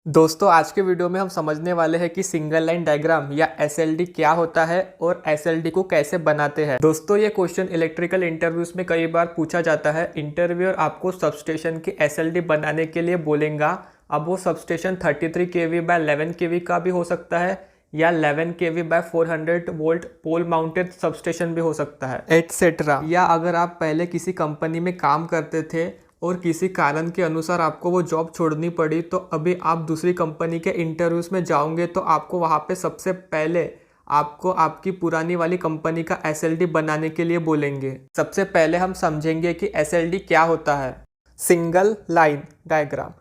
दोस्तों आज के वीडियो में हम समझने वाले हैं कि सिंगल लाइन डायग्राम या एसएलडी क्या होता है और एसएलडी को कैसे बनाते हैं। दोस्तों ये क्वेश्चन इलेक्ट्रिकल इंटरव्यूज में कई बार पूछा जाता है। इंटरव्यूअर आपको सबस्टेशन की एसएलडी बनाने के लिए बोलेगा। अब वो सबस्टेशन 33 kV बाय 11 kV का भी हो सकता है या 11 kV बाय 400 वोल्ट पोल माउंटेड सबस्टेशन भी हो सकता है, एटसेट्रा। या अगर आप पहले किसी कंपनी में काम करते थे और किसी कारण के अनुसार आपको वो जॉब छोड़नी पड़ी, तो अभी आप दूसरी कंपनी के इंटरव्यूज़ में जाओगे तो आपको वहाँ पे सबसे पहले आपको आपकी पुरानी वाली कंपनी का एसएलडी बनाने के लिए बोलेंगे। सबसे पहले हम समझेंगे कि एसएलडी क्या होता है। Single line diagram.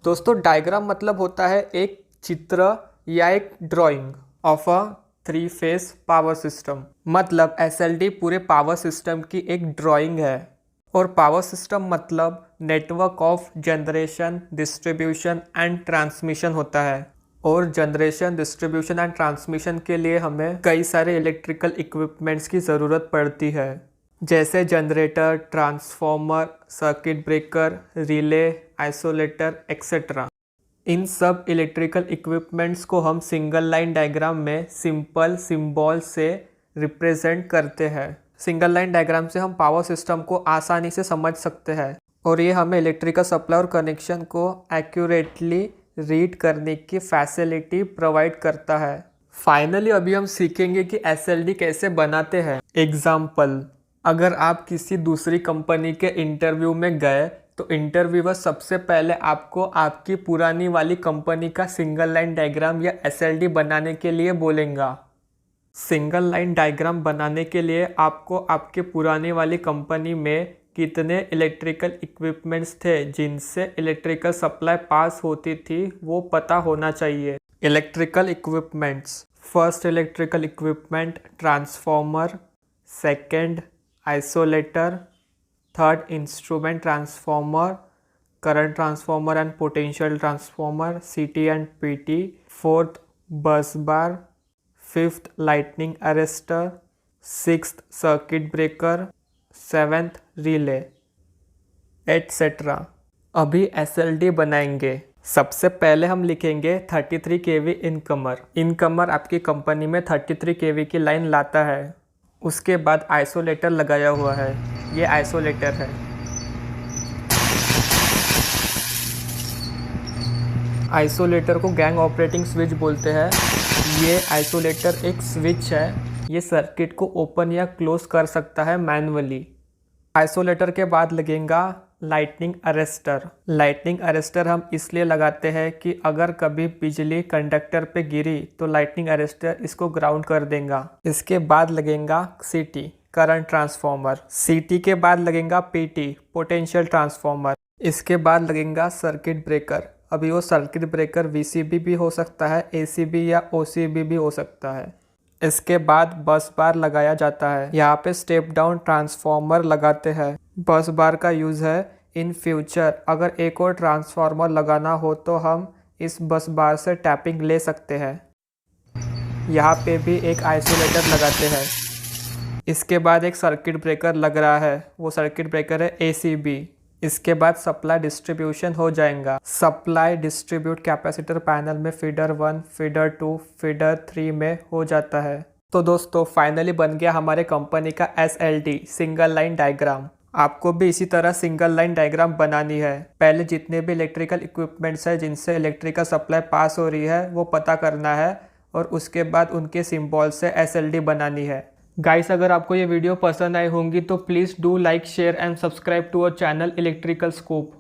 दोस्तों डायग्राम मतलब होता है एक चित्र या एक drying of a 3 phase power system. मतलब एसएलडी पूरे पावर सिस्टम की एक ड्राइंग है। और पावर सिस्टम मतलब network of generation, distribution and transmission होता है। और जनरेशन, डिस्ट्रीब्यूशन एंड ट्रांसमिशन के लिए हमें कई सारे इलेक्ट्रिकल इक्विपमेंट्स की ज़रूरत पड़ती है, जैसे generator, transformer, circuit breaker, relay, isolator etcetera. इन सब इलेक्ट्रिकल इक्विपमेंट्स को हम सिंगल लाइन डायग्राम में सिंपल सिंबल से रिप्रेजेंट करते हैं। सिंगल लाइन डायग्राम से हम पावर सिस्टम को आसानी से समझ सकते हैं और ये हमें इलेक्ट्रिकल सप्लाई और कनेक्शन को एक्यूरेटली रीड करने की फैसिलिटी प्रोवाइड करता है। फाइनली अभी हम सीखेंगे कि एसएलडी कैसे बनाते हैं। एग्जाम्पल, अगर आप किसी दूसरी कंपनी के इंटरव्यू में गए तो इंटरव्यूअर सबसे पहले आपको आपकी पुरानी वाली कंपनी का सिंगल लाइन डायग्राम या एसएलडी बनाने के लिए बोलेगा। सिंगल लाइन डायग्राम बनाने के लिए आपको आपके पुरानी वाली कंपनी में कितने इलेक्ट्रिकल इक्विपमेंट्स थे जिनसे इलेक्ट्रिकल सप्लाई पास होती थी वो पता होना चाहिए। Electrical equipments. First electrical equipment transformer, second isolator, third instrument transformer, current transformer and potential transformer CT and PT, fourth bus bar, fifth lightning arrester, sixth circuit breaker, seventh relay etcetera. अभी SLD बनाएंगे। सबसे पहले हम लिखेंगे 33 kV incomer. Incomer आपकी company में 33 kV की line लाता है। उसके बाद आइसोलेटर लगाया हुआ है, ये आइसोलेटर है। आइसोलेटर को गैंग ऑपरेटिंग स्विच बोलते हैं। ये आइसोलेटर एक स्विच है, ये सर्किट को ओपन या क्लोज कर सकता है मैनुअली। आइसोलेटर के बाद लगेगा लाइटनिंग अरेस्टर। लाइटनिंग अरेस्टर हम इसलिए लगाते हैं कि अगर कभी बिजली कंडक्टर पे गिरी तो लाइटनिंग अरेस्टर इसको ग्राउंड कर देगा। इसके बाद लगेगा सीटी, करंट ट्रांसफॉर्मर। सीटी के बाद लगेगा पीटी, पोटेंशियल ट्रांसफॉर्मर। इसके बाद लगेगा सर्किट ब्रेकर। अभी वो सर्किट ब्रेकर वीसीबी भी हो सकता है, एसीबी या ओसीबी भी हो सकता है। इसके बाद बस बार लगाया जाता है। यहाँ पे स्टेप डाउन ट्रांसफॉर्मर लगाते हैं। बस बार का यूज़ है इन फ्यूचर अगर एक और ट्रांसफॉर्मर लगाना हो तो हम इस बस बार से टैपिंग ले सकते हैं। यहाँ पे भी एक आइसोलेटर लगाते हैं। इसके बाद एक सर्किट ब्रेकर लग रहा है, वो सर्किट ब्रेकर है एसीबी। इसके बाद सप्लाई डिस्ट्रीब्यूशन हो जाएगा। सप्लाई डिस्ट्रीब्यूट कैपेसिटर पैनल में फीडर 1, फीडर 2, फीडर 3 में हो जाता है। तो दोस्तों फाइनली बन गया हमारे कंपनी का एसएलडी, सिंगल लाइन डायग्राम। आपको भी इसी तरह सिंगल लाइन डायग्राम बनानी है। पहले जितने भी इलेक्ट्रिकल इक्विपमेंट्स है जिनसे इलेक्ट्रिकल सप्लाई पास हो रही है वो पता करना है और उसके बाद उनके सिंबल से एसएलडी बनानी है। गाइस अगर आपको ये वीडियो पसंद आई होंगी तो please do like, share and subscribe to our channel electrical scope.